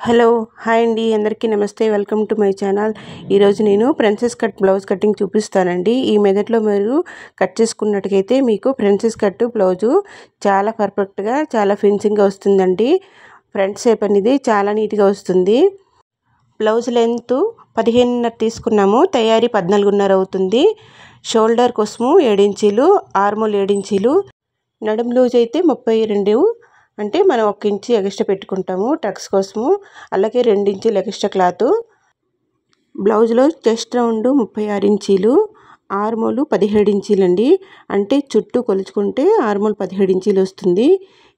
Hello hi అండి, అందరికీ నమస్తే. Welcome to my channel. ఈరోజు నేను ప్రిన్సెస్ కట్ బ్లౌజ్ కటింగ్ చూపిస్తానండి. ఈ మెథడ్లో మీరు కట్ చేసుకున్నట్టుగైతే మీకు ప్రిన్సెస్ కట్ బ్లౌజు చాలా పర్ఫెక్ట్గా, చాలా ఫినిషింగ్గా వస్తుందండి. ఫ్రంట్ షేప్ అనేది చాలా నీట్గా వస్తుంది. బ్లౌజ్ లెంత్ 15.5 తీసుకున్నాము, తయారీ 14.5 అవుతుంది. షోల్డర్ కోసము 7 ఇంచీలు, ఆర్మోల్ 7 ఇంచీలు, నడుం లూజ్ అయితే 32, అంటే మనం 1 ఇంచు ఎక్స్ట్రా పెట్టుకుంటాము టక్స్ కోసము. అలాగే 2 ఇంచులు ఎక్స్ట్రా క్లాత్. బ్లౌజ్లో చెస్ట్ రౌండ్ 36 ఇంచీలు, ఆర్మోలు 17 ఇంచీలు అండి. అంటే చుట్టూ కొలుచుకుంటే ఆర్మోల్ 17 ఇంచీలు వస్తుంది.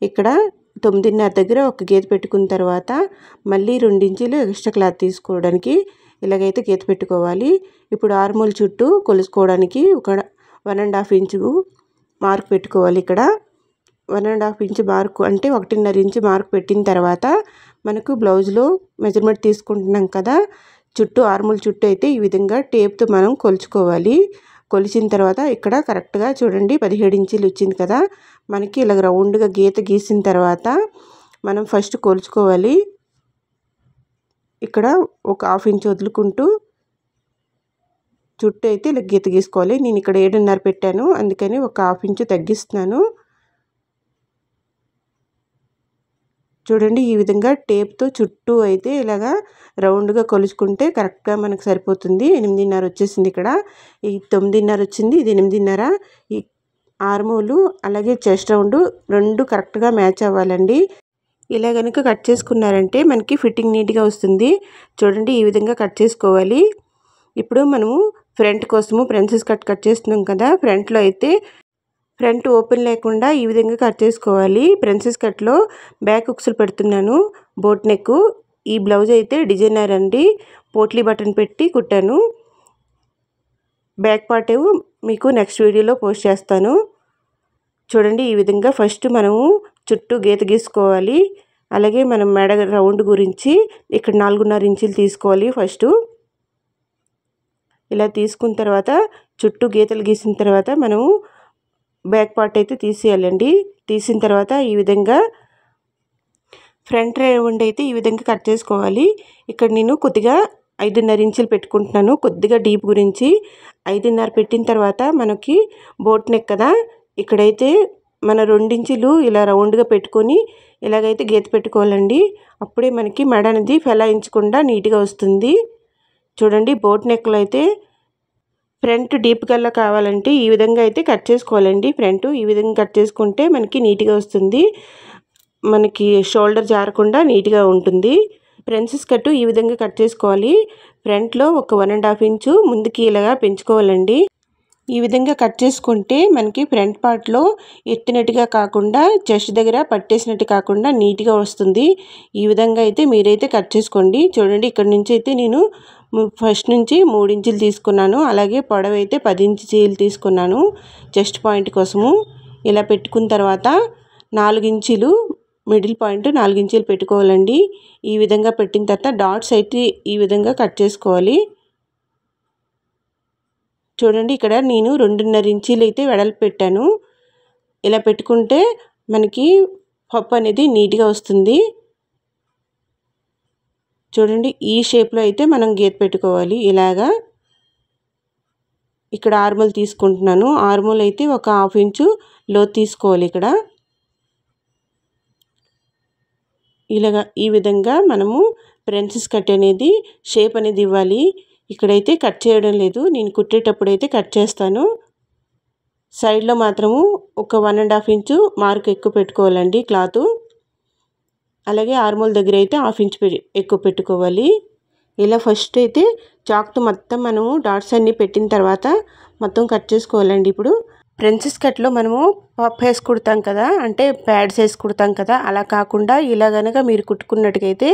ఇక్కడ 9.5 దగ్గర ఒక గీత పెట్టుకున్న తర్వాత మళ్ళీ 2 ఇంచీలు ఎక్స్ట్రా క్లాత్ తీసుకోవడానికి ఇలాగైతే గీత పెట్టుకోవాలి. ఇప్పుడు ఆర్మోల్ చుట్టూ కొలుసుకోవడానికి ఒక 1.5 ఇంచు మార్క్ పెట్టుకోవాలి. ఇక్కడ 1.5 ఇంచు మార్కు అంటే 1.5 ఇంచు మార్క్ పెట్టిన తర్వాత మనకు బ్లౌజ్లో మెజర్మెంట్ తీసుకుంటున్నాం కదా, చుట్టూ ఆర్మోల్ చుట్టూ అయితే ఈ విధంగా టేప్తో మనం కొలుచుకోవాలి. కొలిచిన తర్వాత ఇక్కడ కరెక్ట్గా చూడండి 17 ఇంచీలు వచ్చింది కదా. మనకి ఇలా రౌండ్గా గీత గీసిన తర్వాత మనం ఫస్ట్ కొలుచుకోవాలి. ఇక్కడ ఒక 1/2 ఇంచు వదులుకుంటూ చుట్టూ అయితే ఇలా గీత గీసుకోవాలి. నేను ఇక్కడ 7.5 పెట్టాను, అందుకని ఒక 1/2 ఇంచు తగ్గిస్తున్నాను. చూడండి ఈ విధంగా టేప్తో చుట్టూ అయితే ఇలాగా రౌండ్గా కొలుచుకుంటే కరెక్ట్గా మనకు సరిపోతుంది. 8.5 వచ్చేసింది. ఇక్కడ ఈ 9.5 వచ్చింది, ఇది 8.5. ఈ ఆర్మోలు అలాగే చెస్ట్ రౌండ్ రెండు కరెక్ట్గా మ్యాచ్ అవ్వాలండి. ఇలా కనుక కట్ చేసుకున్నారంటే మనకి ఫిట్టింగ్ నీట్గా వస్తుంది. చూడండి ఈ విధంగా కట్ చేసుకోవాలి. ఇప్పుడు మనము ఫ్రంట్ కోసము ప్రిన్సెస్ కట్ చేస్తున్నాం కదా, ఫ్రంట్లో అయితే ఫ్రంట్ ఓపెన్ లేకుండా ఈ విధంగా కట్ చేసుకోవాలి. ప్రిన్సెస్ కట్లో బ్యాక్ హుక్స్లు పెడుతున్నాను, బోట్ నెక్. ఈ బ్లౌజ్ అయితే డిజైనర్ అండి, పోట్లీ బటన్ పెట్టి కుట్టాను. బ్యాక్ పార్ట్ మీకు నెక్స్ట్ వీడియోలో పోస్ట్ చేస్తాను. చూడండి ఈ విధంగా ఫస్ట్ మనము చుట్టూ గీత గీసుకోవాలి. అలాగే మనం మెడ రౌండ్ గురించి ఇక్కడ 4.5 ఇంచీలు తీసుకోవాలి. ఫస్ట్ ఇలా తీసుకున్న తర్వాత చుట్టూ గీతలు గీసిన తర్వాత మనము బ్యాక్ పార్ట్ అయితే తీసేయాలండి. తీసిన తర్వాత ఈ విధంగా ఫ్రంట్ రౌండ్ అయితే ఈ విధంగా కట్ చేసుకోవాలి. ఇక్కడ నేను కొద్దిగా 5.5 ఇంచులు పెట్టుకుంటున్నాను, కొద్దిగా డీప్ గురించి. 5.5 పెట్టిన తర్వాత మనకి బోట్ నెక్ కదా, ఇక్కడైతే మన 2 ఇంచులు ఇలా రౌండ్గా పెట్టుకొని ఇలాగైతే గీత పెట్టుకోవాలండి. అప్పుడే మనకి మెడ అనేది ఫెలాయించకుండా నీట్గా వస్తుంది. చూడండి బోట్ నెక్లో అయితే ఫ్రంట్ డీప్ గల్లా కావాలంటే ఈ విధంగా అయితే కట్ చేసుకోవాలండి. ఫ్రంట్ ఈ విధంగా కట్ చేసుకుంటే మనకి నీట్గా వస్తుంది, మనకి షోల్డర్ జారకుండా నీట్గా ఉంటుంది. ప్రిన్సెస్ కట్ ఈ విధంగా కట్ చేసుకోవాలి. ఫ్రంట్లో ఒక 1.5 ఇంచు ముందుకి ఇలాగా పెంచుకోవాలండి. ఈ విధంగా కట్ చేసుకుంటే మనకి ఫ్రంట్ పార్ట్లో ఎత్తినట్టుగా కాకుండా చెస్ట్ దగ్గర పట్టేసినట్టు కాకుండా నీట్గా వస్తుంది. ఈ విధంగా అయితే మీరైతే కట్ చేసుకోండి. చూడండి ఇక్కడ నుంచి అయితే నేను ఫస్ట్ నుంచి 3 ఇంచులు తీసుకున్నాను. అలాగే పొడవు అయితే 10 ఇంచీలు తీసుకున్నాను చెస్ట్ పాయింట్ కోసము. ఇలా పెట్టుకున్న తర్వాత 4 ఇంచులు మిడిల్ పాయింట్ 4 ఇంచులు పెట్టుకోవాలండి. ఈ విధంగా పెట్టిన తర్వాత డాట్స్ అయితే ఈ విధంగా కట్ చేసుకోవాలి. చూడండి ఇక్కడ నేను 2.5 ఇంచీలు అయితే వెడల్పు పెట్టాను. ఇలా పెట్టుకుంటే మనకి పప్పు అనేది నీట్గా వస్తుంది. చూడండి ఈ షేప్లో అయితే మనం గీత పెట్టుకోవాలి. ఇలాగా ఇక్కడ ఆర్మోల్ తీసుకుంటున్నాను. ఆర్మోల్ అయితే ఒక 1/2 ఇంచు లోతు తీసుకోవాలి. ఇక్కడ ఇలాగా ఈ విధంగా మనము ప్రిన్సెస్ కట్ అనేది షేప్ అనేది ఇవ్వాలి. ఇక్కడైతే కట్ చేయడం లేదు, నేను కుట్టేటప్పుడు అయితే కట్ చేస్తాను. సైడ్లో మాత్రము ఒక 1.5 ఇంచు మార్క్ ఎక్కువ పెట్టుకోవాలండి క్లాత్. అలాగే ఆర్మోల్ దగ్గర అయితే 1/2 ఇంచు ఎక్కువ పెట్టుకోవాలి. ఇలా ఫస్ట్ అయితే చాక్తో మొత్తం మనము డాట్స్ అన్నీ పెట్టిన తర్వాత మొత్తం కట్ చేసుకోవాలండి. ఇప్పుడు ప్రిన్సెస్ కట్లో మనము పఫ్ వేసి కుడతాం కదా, అంటే ప్యాడ్స్ వేసి కుడతాం కదా, అలా కాకుండా ఇలా కనుక మీరు కుట్టుకున్నట్టుగైతే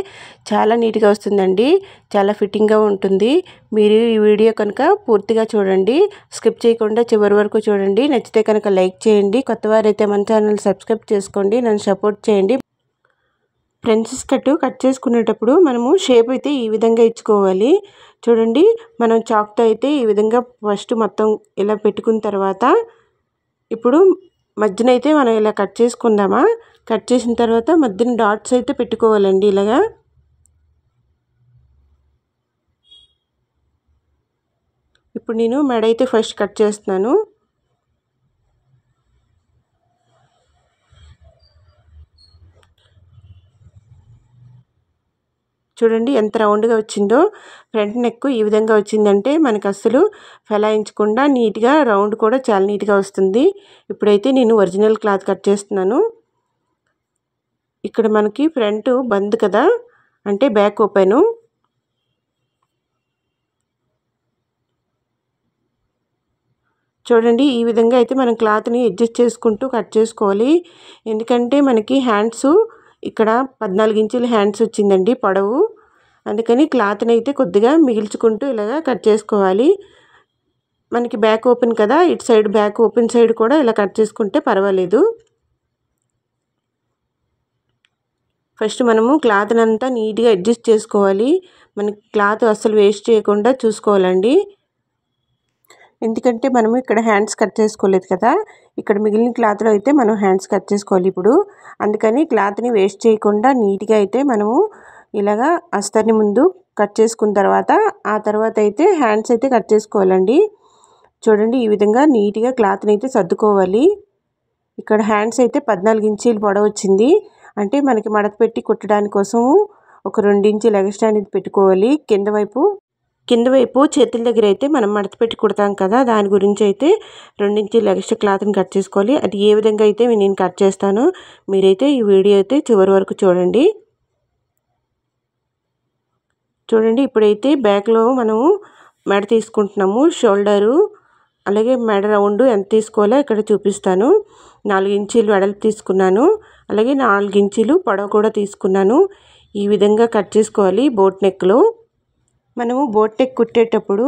చాలా నీట్గా వస్తుందండి, చాలా ఫిట్టింగ్గా ఉంటుంది. మీరు ఈ వీడియో కనుక పూర్తిగా చూడండి, స్కిప్ చేయకుండా చివరి వరకు చూడండి. నచ్చితే కనుక లైక్ చేయండి. కొత్తవారైతే మన ఛానల్ సబ్స్క్రైబ్ చేసుకోండి, నన్ను సపోర్ట్ చేయండి. ప్రిన్సెస్ కట్ చేసుకునేటప్పుడు మనము షేప్ అయితే ఈ విధంగా ఇచ్చుకోవాలి. చూడండి మనం చాక్తో అయితే ఈ విధంగా ఫస్ట్ మొత్తం ఇలా పెట్టుకున్న తర్వాత ఇప్పుడు మధ్యన అయితే మనం ఇలా కట్ చేసుకుందామా. కట్ చేసిన తర్వాత మధ్యన డాట్స్ అయితే పెట్టుకోవాలండి. ఇలాగా ఇప్పుడు నేను మెడ అయితే ఫస్ట్ కట్ చేస్తున్నాను. చూడండి ఎంత రౌండ్గా వచ్చిందో. ఫ్రంట్ నెక్ ఈ విధంగా వచ్చిందంటే మనకు అస్సలు ఫెలాయించకుండా నీట్గా రౌండ్ కూడా చాలా నీట్గా వస్తుంది. ఇప్పుడైతే నేను ఒరిజినల్ క్లాత్ కట్ చేస్తున్నాను. ఇక్కడ మనకి ఫ్రంట్ బంద్ కదా, అంటే బ్యాక్ ఓపెను. చూడండి ఈ విధంగా అయితే మనం క్లాత్ని అడ్జస్ట్ చేసుకుంటూ కట్ చేసుకోవాలి. ఎందుకంటే మనకి హ్యాండ్స్ ఇక్కడ 14 ఇంచుల హ్యాండ్స్ వచ్చిందండి పొడవు. అందుకని క్లాత్ని అయితే కొద్దిగా మిగిల్చుకుంటూ ఇలాగా కట్ చేసుకోవాలి. మనకి బ్యాక్ ఓపెన్ కదా, ఇటు సైడ్ బ్యాక్ ఓపెన్ సైడ్ కూడా ఇలా కట్ చేసుకుంటే పర్వాలేదు. ఫస్ట్ మనము క్లాత్ని అంతా నీట్గా అడ్జస్ట్ చేసుకోవాలి. మనకి క్లాత్ అస్సలు వేస్ట్ చేయకుండా చూసుకోవాలండి. ఎందుకంటే మనము ఇక్కడ హ్యాండ్స్ కట్ చేసుకోలేదు కదా, ఇక్కడ మిగిలిన క్లాత్లో అయితే మనం హ్యాండ్స్ కట్ చేసుకోవాలి ఇప్పుడు. అందుకని క్లాత్ని వేస్ట్ చేయకుండా నీట్గా అయితే మనము ఇలాగా అస్తర్ని ముందు కట్ చేసుకున్న తర్వాత ఆ తర్వాత అయితే హ్యాండ్స్ అయితే కట్ చేసుకోవాలండి. చూడండి ఈ విధంగా నీట్గా క్లాత్ని అయితే సర్దుకోవాలి. ఇక్కడ హ్యాండ్స్ అయితే 14 ఇంచీలు పొడవు వచ్చింది. అంటే మనకి మడత పెట్టి కుట్టడానికి కోసము ఒక 2 ఇంచులు ఎక్స్ట్రా అనేది పెట్టుకోవాలి. కింద వైపు చేతుల దగ్గర అయితే మనం మడత పెట్టి కుడతాం కదా, దాని గురించి అయితే 2 ఇంచులు ఎక్స్ట్రా క్లాత్ని కట్ చేసుకోవాలి. అది ఏ విధంగా అయితే నేను కట్ చేస్తానో మీరైతే ఈ వీడియో అయితే చివరి వరకు చూడండి. చూడండి ఇప్పుడైతే బ్యాక్లో మనము మెడ తీసుకుంటున్నాము. షోల్డరు అలాగే మెడ రౌండ్ ఎంత తీసుకోవాలో ఇక్కడ చూపిస్తాను. 4 ఇంచీలు వెడల్పు తీసుకున్నాను, అలాగే 4 ఇంచీలు పొడవు కూడా తీసుకున్నాను. ఈ విధంగా కట్ చేసుకోవాలి. బోట్ నెక్లో మనము బోట్ నెక్ కుట్టేటప్పుడు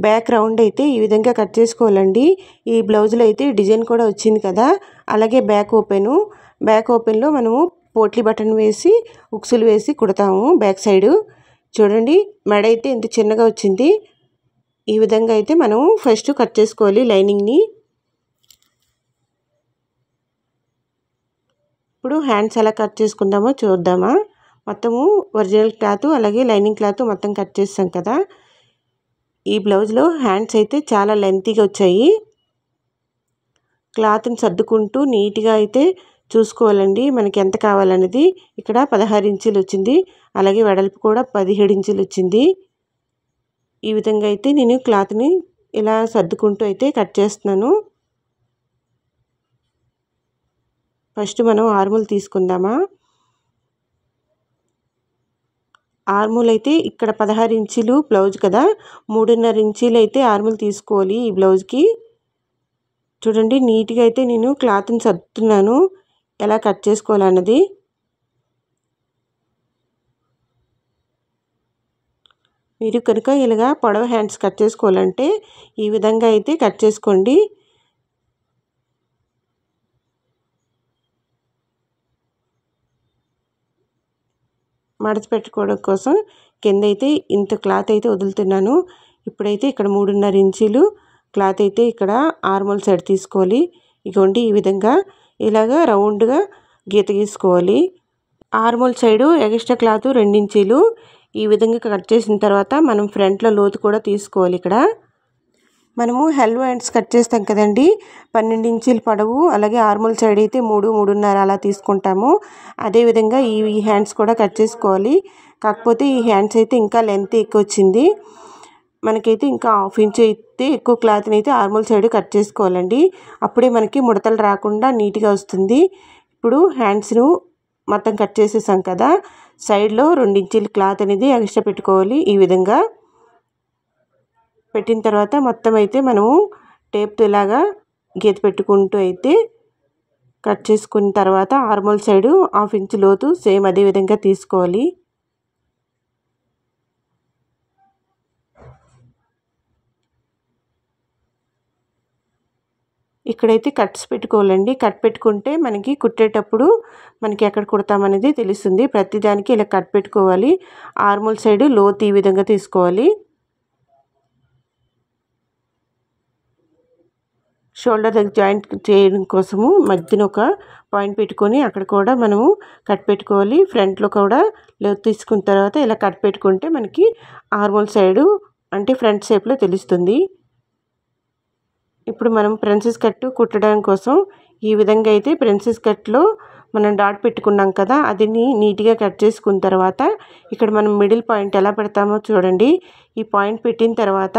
బ్యాక్ రౌండ్ అయితే ఈ విధంగా కట్ చేసుకోవాలండి. ఈ బ్లౌజ్లో అయితే డిజైన్ కూడా వచ్చింది కదా, అలాగే బ్యాక్ ఓపెన్లో మనము పోట్లీ బటన్ వేసి ఉక్సులు వేసి కుడతాము బ్యాక్ సైడు. చూడండి మెడ అయితే ఇంత చిన్నగా వచ్చింది. ఈ విధంగా అయితే మనము ఫస్ట్ కట్ చేసుకోవాలి లైనింగ్ని. ఇప్పుడు హ్యాండ్స్ ఎలా కట్ చేసుకుందామో చూద్దామా. మొత్తము ఒరిజినల్ క్లాత్ అలాగే లైనింగ్ క్లాత్ మొత్తం కట్ చేస్తాం కదా. ఈ బ్లౌజ్లో హ్యాండ్స్ అయితే చాలా లెంతీగా వచ్చాయి. క్లాత్ని సర్దుకుంటూ నీట్గా అయితే చూసుకోవాలండి మనకి ఎంత కావాలనేది. ఇక్కడ 16 ఇంచులు వచ్చింది, అలాగే వెడల్పు కూడా 17 ఇంచులు వచ్చింది. ఈ విధంగా అయితే నేను క్లాత్ని ఇలా సర్దుకుంటూ అయితే కట్ చేస్తున్నాను. ఫస్ట్ మనం ఆర్మూల్ తీసుకుందామా. ఆర్మూల్ అయితే ఇక్కడ 16 ఇంచులు బ్లౌజ్ కదా, 3.5 ఇంచులు అయితే ఆర్మూల్ తీసుకోవాలి ఈ బ్లౌజ్కి. చూడండి నీట్గా అయితే నేను క్లాత్ని సర్దుతున్నాను ఎలా కట్ చేసుకోవాలన్నది. మీరు కనుక ఇలాగా పొడవు హ్యాండ్స్ కట్ చేసుకోవాలంటే ఈ విధంగా అయితే కట్ చేసుకోండి. మడత పెట్టుకోవడం కోసం కింద అయితే ఇంత క్లాత్ అయితే వదులుతున్నాను. ఇప్పుడైతే ఇక్కడ 3.5 ఇంచులు క్లాత్ అయితే ఇక్కడ ఆర్మోల్ సైడ్ తీసుకోవాలి. ఇగోండి ఈ విధంగా ఇలాగా రౌండ్గా గీత గీసుకోవాలి. ఆర్మోల్ సైడు ఎక్స్ట్రా క్లాత్ 2 ఇంచులు ఈ విధంగా కట్ చేసిన తర్వాత మనం ఫ్రంట్లో లోతు కూడా తీసుకోవాలి. ఇక్కడ మనము హెల్వ్ హ్యాండ్స్ కట్ చేస్తాం కదండి, 12 ఇంచుల పొడవు, అలాగే ఆర్మోల్ సైడ్ అయితే 3.5 అలా తీసుకుంటాము. అదేవిధంగా ఈ హ్యాండ్స్ కూడా కట్ చేసుకోవాలి. కాకపోతే ఈ హ్యాండ్స్ అయితే ఇంకా లెంత్ ఎక్కువ వచ్చింది. మనకైతే ఇంకా 1/2 ఇంచ్ అయితే ఎక్కువ క్లాత్ని అయితే ఆర్మోల్ సైడ్ కట్ చేసుకోవాలండి. అప్పుడే మనకి ముడతలు రాకుండా నీట్గా వస్తుంది. ఇప్పుడు హ్యాండ్స్ను మొత్తం కట్ చేసేసాం కదా, సైడ్లో 2 ఇంచుల క్లాత్ అనేది ఎక్స్ట్రా పెట్టుకోవాలి. ఈ విధంగా పెట్టిన తర్వాత మొత్తం అయితే మనము టేప్తో ఇలాగా గీత పెట్టుకుంటూ అయితే కట్ చేసుకున్న తర్వాత ఆర్మోల్ సైడు 1/2 ఇంచ్ లోతు సేమ్ అదే విధంగా తీసుకోవాలి. ఇక్కడైతే కట్స్ పెట్టుకోవాలండి. కట్ పెట్టుకుంటే మనకి కుట్టేటప్పుడు మనకి ఎక్కడ కుడతామనేది తెలుస్తుంది. ప్రతిదానికి ఇలా కట్ పెట్టుకోవాలి. ఆర్మోల్ సైడు లోతు ఈ విధంగా తీసుకోవాలి. షోల్డర్ దగ్గర జాయింట్ చేయడం కోసము మధ్యన ఒక పాయింట్ పెట్టుకొని అక్కడ కూడా మనము కట్ పెట్టుకోవాలి. ఫ్రంట్లో కూడా లోతు తీసుకున్న తర్వాత ఇలా కట్ పెట్టుకుంటే మనకి ఆర్మోల్ సైడు అంటే ఫ్రంట్ షేప్లో తెలుస్తుంది. ఇప్పుడు మనం ప్రిన్సెస్ కట్ కుట్టడం కోసం ఈ విధంగా అయితే ప్రిన్సెస్ కట్లో మనం డాట్ పెట్టుకున్నాం కదా, అది నీట్గా కట్ చేసుకున్న తర్వాత ఇక్కడ మనం మిడిల్ పాయింట్ ఎలా పెడతామో చూడండి. ఈ పాయింట్ పెట్టిన తర్వాత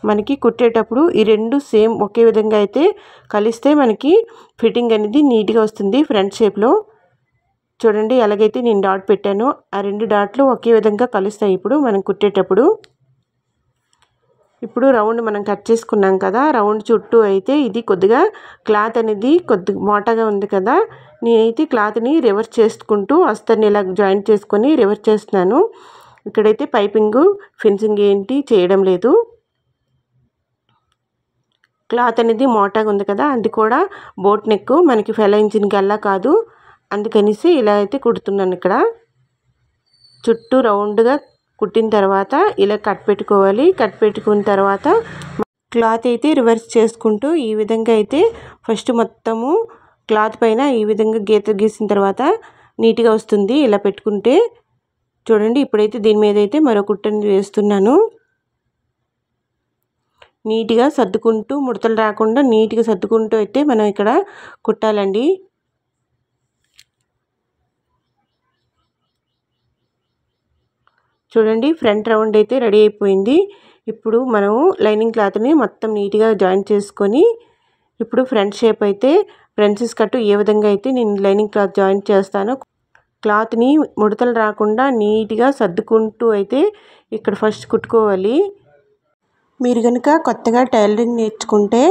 మనకి కుట్టేటప్పుడు ఈ రెండు సేమ్ ఒకే విధంగా అయితే కలిస్తే మనకి ఫిట్టింగ్ అనేది నీట్గా వస్తుంది ఫ్రంట్ షేప్లో. చూడండి ఎలాగైతే నేను డాట్ పెట్టానో ఆ రెండు డాట్లు ఒకే విధంగా కలుస్తాయి ఇప్పుడు మనం కుట్టేటప్పుడు. ఇప్పుడు రౌండ్ మనం కట్ చేసుకున్నాం కదా, రౌండ్ చుట్టూ అయితే ఇది కొద్దిగా క్లాత్ అనేది కొద్దిగా మోటాగా ఉంది కదా, నేనైతే క్లాత్ని రివర్స్ చేసుకుంటూ అస్తర్ని ఇలా జాయింట్ చేసుకొని రివర్స్ చేస్తున్నాను. ఇక్కడైతే పైపింగ్ ఫినిషింగ్ ఏంటి చేయడం లేదు. క్లాత్ అనేది మోటాగా ఉంది కదా, అది కూడా బోట్ నెక్, మనకి ఫెలైంచిన గల్లా కాదు, అందుకనేసి ఇలా అయితే కుడుతున్నాను. ఇక్కడ చుట్టూ రౌండ్గా కుట్టిన తర్వాత ఇలా కట్ పెట్టుకోవాలి. కట్ పెట్టుకున్న తర్వాత క్లాత్ అయితే రివర్స్ చేసుకుంటూ ఈ విధంగా అయితే ఫస్ట్ మొత్తము క్లాత్ పైన ఈ విధంగా గీత గీసిన తర్వాత నీట్గా వస్తుంది ఇలా పెట్టుకుంటే. చూడండి ఇప్పుడైతే దీని మీద అయితే మరో కుట్టని వేస్తున్నాను. నీట్గా సర్దుకుంటూ ముడతలు రాకుండా నీట్గా సర్దుకుంటూ అయితే మనం ఇక్కడ కుట్టాలండి. చూడండి ఫ్రంట్ రౌండ్ అయితే రెడీ అయిపోయింది. ఇప్పుడు మనము లైనింగ్ క్లాత్ని మొత్తం నీట్గా జాయిన్ చేసుకొని ఇప్పుడు ఫ్రంట్ షేప్ అయితే ప్రిన్సెస్ కట్ ఏ విధంగా అయితే నేను లైనింగ్ క్లాత్ జాయిన్ చేస్తానో క్లాత్ని ముడతలు రాకుండా నీట్గా సర్దుకుంటూ అయితే ఇక్కడ ఫస్ట్ కుట్టుకోవాలి. మీరు కనుక కొత్తగా టైలరింగ్ నేర్చుకుంటే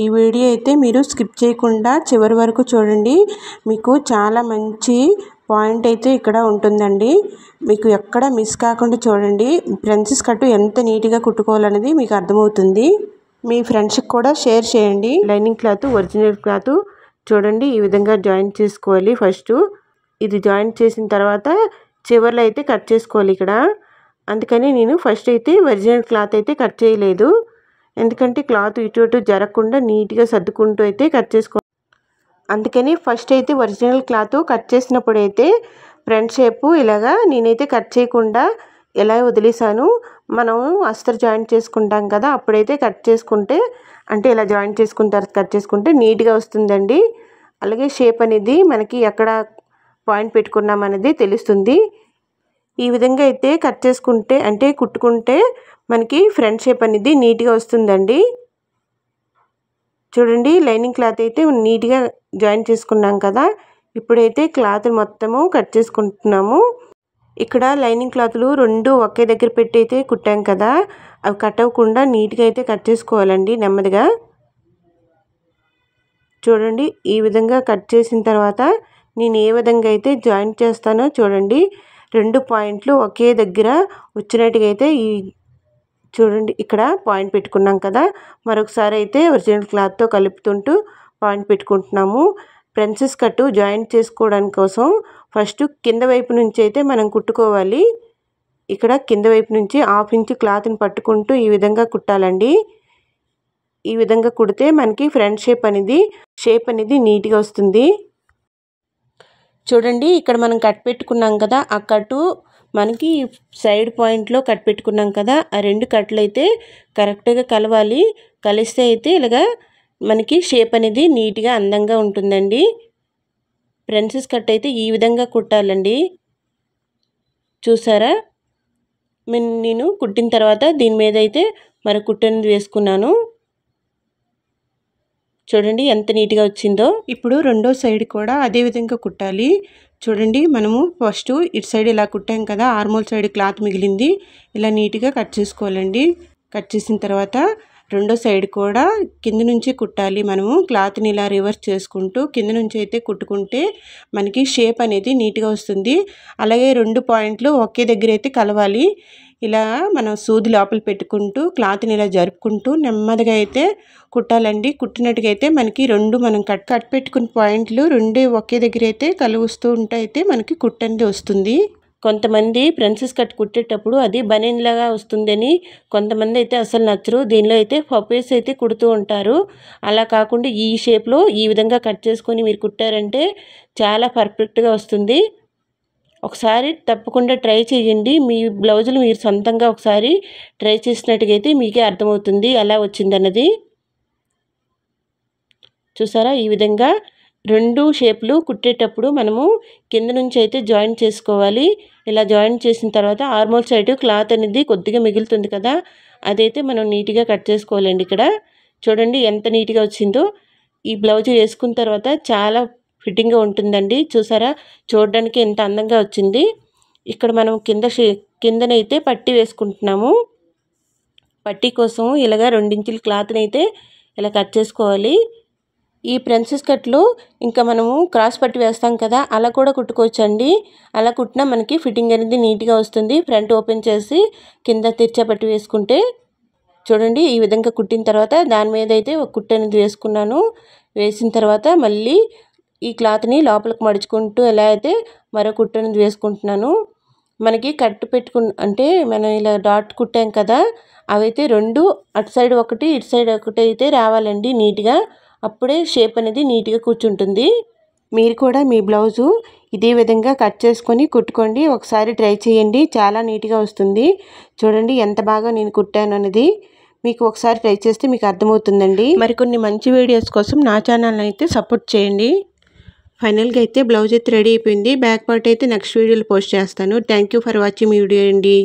ఈ వీడియో అయితే మీరు స్కిప్ చేయకుండా చివరి వరకు చూడండి. మీకు చాలా మంచి పాయింట్ అయితే ఇక్కడ ఉంటుందండి. మీకు ఎక్కడ మిస్ కాకుండా చూడండి. ప్రిన్సెస్ కట్ ఎంత నీట్గా కుట్టుకోవాలనేది మీకు అర్థమవుతుంది. మీ ఫ్రెండ్స్కి కూడా షేర్ చేయండి. లైనింగ్ క్లాత్ ఒరిజినల్ క్లాత్ చూడండి ఈ విధంగా జాయిన్ చేసుకోవాలి. ఫస్ట్ ఇది జాయిన్ చేసిన తర్వాత చివర్లో అయితే కట్ చేసుకోవాలి ఇక్కడ. అందుకని నేను ఫస్ట్ అయితే ఒరిజినల్ క్లాత్ అయితే కట్ చేయలేదు, ఎందుకంటే క్లాత్ ఇటు అటు జరగకుండా నీట్గా సర్దుకుంటూ అయితే కట్ చేసుకోవాలి. అందుకని ఫస్ట్ అయితే ఒరిజినల్ క్లాత్ కట్ చేసినప్పుడు అయితే ఫ్రంట్ షేపు ఇలాగా నేనైతే కట్ చేయకుండా ఎలా వదిలేసాను. మనం అస్తర్ జాయింట్ చేసుకుంటాం కదా, అప్పుడైతే కట్ చేసుకుంటే అంటే ఇలా జాయింట్ చేసుకున్న తర్వాత కట్ చేసుకుంటే నీట్గా వస్తుందండి. అలాగే షేప్ అనేది మనకి ఎక్కడ పాయింట్ పెట్టుకున్నాం అనేది తెలుస్తుంది. ఈ విధంగా అయితే కట్ చేసుకుంటే అంటే కుట్టుకుంటే మనకి ఫ్రంట్ షేప్ అనేది నీట్గా వస్తుందండి. చూడండి లైనింగ్ క్లాత్ అయితే నీట్గా జాయిన్ చేసుకున్నాం కదా, ఇప్పుడైతే క్లాత్ మొత్తము కట్ చేసుకుంటున్నాము. ఇక్కడ లైనింగ్ క్లాత్లు రెండు ఒకే దగ్గర పెట్టి అయితే కుట్టాం కదా, అవి కట్ అవ్వకుండా నీట్గా అయితే కట్ చేసుకోవాలండి నెమ్మదిగా. చూడండి ఈ విధంగా కట్ చేసిన తర్వాత నేను ఏ విధంగా అయితే జాయింట్ చేస్తానో చూడండి. రెండు పాయింట్లు ఒకే దగ్గర వచ్చినట్టుగా అయితే ఈ చూడండి ఇక్కడ పాయింట్ పెట్టుకున్నాం కదా, మరొకసారి అయితే ఒరిజినల్ క్లాత్తో కలుపుతుంటూ పాయింట్ పెట్టుకుంటున్నాము. ప్రిన్సెస్ కట్ జాయింట్ చేసుకోవడానికి కోసం ఫస్ట్ కింద వైపు నుంచి అయితే మనం కుట్టుకోవాలి. ఇక్కడ కింద వైపు నుంచి 1/2 ఇంచ్ క్లాత్ని పట్టుకుంటూ ఈ విధంగా కుట్టాలండి. ఈ విధంగా కుడితే మనకి ఫ్రంట్ షేప్ అనేది నీట్గా వస్తుంది. చూడండి ఇక్కడ మనం కట్ పెట్టుకున్నాం కదా, ఆ కట్టు మనకి సైడ్ పాయింట్లో కట్ పెట్టుకున్నాం కదా, ఆ రెండు కట్లు అయితే కరెక్ట్గా కలవాలి. కలిస్తే అయితే ఇలాగా మనకి షేప్ అనేది నీట్గా అందంగా ఉంటుందండి. ప్రిన్సెస్ కట్ అయితే ఈ విధంగా కుట్టాలండి. చూసారా, నేను కుట్టిన తర్వాత దీని మీద అయితే మరి కుట్టనేది వేసుకున్నాను. చూడండి ఎంత నీట్గా వచ్చిందో. ఇప్పుడు రెండో సైడ్ కూడా అదే విధంగా కుట్టాలి. చూడండి మనము ఫస్ట్ ఇటు సైడ్ ఇలా కుట్టాం కదా, ఆర్మోల్ సైడ్ క్లాత్ మిగిలింది ఇలా నీట్గా కట్ చేసుకోవాలండి. కట్ చేసిన తర్వాత రెండో సైడ్ కూడా కింద నుంచి కుట్టాలి. మనము క్లాత్ని ఇలా రివర్స్ చేసుకుంటూ కింద నుంచి అయితే కుట్టుకుంటే మనకి షేప్ అనేది నీట్గా వస్తుంది. అలాగే రెండు పాయింట్లు ఒకే దగ్గర అయితే కలవాలి. ఇలా మనం సూది లోపల పెట్టుకుంటూ క్లాత్ని ఇలా జరుపుకుంటూ నెమ్మదిగా అయితే కుట్టాలండి. కుట్టినట్టుగా అయితే మనకి రెండు మనం కట్ పెట్టుకున్న పాయింట్లు రెండు ఒకే దగ్గర అయితే కలుస్తూ ఉంటే అయితే మనకి కుట్టనేది వస్తుంది. కొంతమంది ప్రిన్సెస్ కట్ కుట్టేటప్పుడు అది బనీన్ లాగా వస్తుందని, కొంతమంది అయితే అసలు నచ్చరు. దీనిలో అయితే పప్పేసి అయితే కుడుతూ ఉంటారు. అలా కాకుండా ఈ షేప్లో ఈ విధంగా కట్ చేసుకొని మీరు కుట్టారంటే చాలా పర్ఫెక్ట్గా వస్తుంది. ఒకసారి తప్పకుండా ట్రై చేయండి. మీ బ్లౌజులు మీరు సొంతంగా ఒకసారి ట్రై చేసినట్టుగా అయితే మీకే అర్థమవుతుంది ఎలా వచ్చిందన్నది. చూసారా ఈ విధంగా రెండు షేపులు కుట్టేటప్పుడు మనము కింద నుంచి అయితే జాయిన్ చేసుకోవాలి. ఇలా జాయిన్ చేసిన తర్వాత ఆర్మోల్ సైడ్ క్లాత్ అనేది కొద్దిగా మిగులుతుంది కదా, అదైతే మనం నీట్గా కట్ చేసుకోవాలండి. ఇక్కడ చూడండి ఎంత నీట్గా వచ్చిందో. ఈ బ్లౌజ్ వేసుకున్న తర్వాత చాలా ఫిట్టింగ్గా ఉంటుందండి. చూసారా చూడడానికి ఎంత అందంగా వచ్చింది. ఇక్కడ మనం కిందనైతే పట్టీ వేసుకుంటున్నాము. పట్టీ కోసం ఇలాగా 2 ఇంచుల క్లాత్ని అయితే ఇలా కట్ చేసుకోవాలి. ఈ ప్రిన్సెస్ కట్లో ఇంకా మనము క్రాస్ పట్టి వేస్తాం కదా, అలా కూడా కుట్టుకోవచ్చండి. అలా కుట్టినా మనకి ఫిట్టింగ్ అనేది నీట్గా వస్తుంది. ఫ్రంట్ ఓపెన్ చేసి కింద తిర్చా పట్టి వేసుకుంటే చూడండి ఈ విధంగా కుట్టిన తర్వాత దాని మీద అయితే ఒక కుట్టు అనేది వేసుకున్నాను. వేసిన తర్వాత మళ్ళీ ఈ క్లాత్ని లోపలికి మడుచుకుంటూ ఎలా అయితే మరో కుట్టు అనేది వేసుకుంటున్నాను. మనకి కట్టు అంటే మనం ఇలా డాట్ కుట్టాం కదా, అవైతే 2 అటు సైడ్ ఒకటి ఇటు సైడ్ ఒకటి అయితే రావాలండి నీట్గా. అప్పుడే షేప్ అనేది నీట్గా కూర్చుంటుంది. మీరు కూడా మీ బ్లౌజు ఇదే విధంగా కట్ చేసుకొని కుట్టుకోండి. ఒకసారి ట్రై చేయండి, చాలా నీట్గా వస్తుంది. చూడండి ఎంత బాగా నేను కుట్టాను అనేది మీకు ఒకసారి ట్రై చేస్తే మీకు అర్థమవుతుందండి. మరికొన్ని మంచి వీడియోస్ కోసం నా ఛానల్ని అయితే సపోర్ట్ చేయండి. ఫైనల్గా అయితే బ్లౌజ్ అయితే రెడీ అయిపోయింది. బ్యాక్ పార్ట్ అయితే నెక్స్ట్ వీడియోలో పోస్ట్ చేస్తాను. Thank you for watching me video అండి.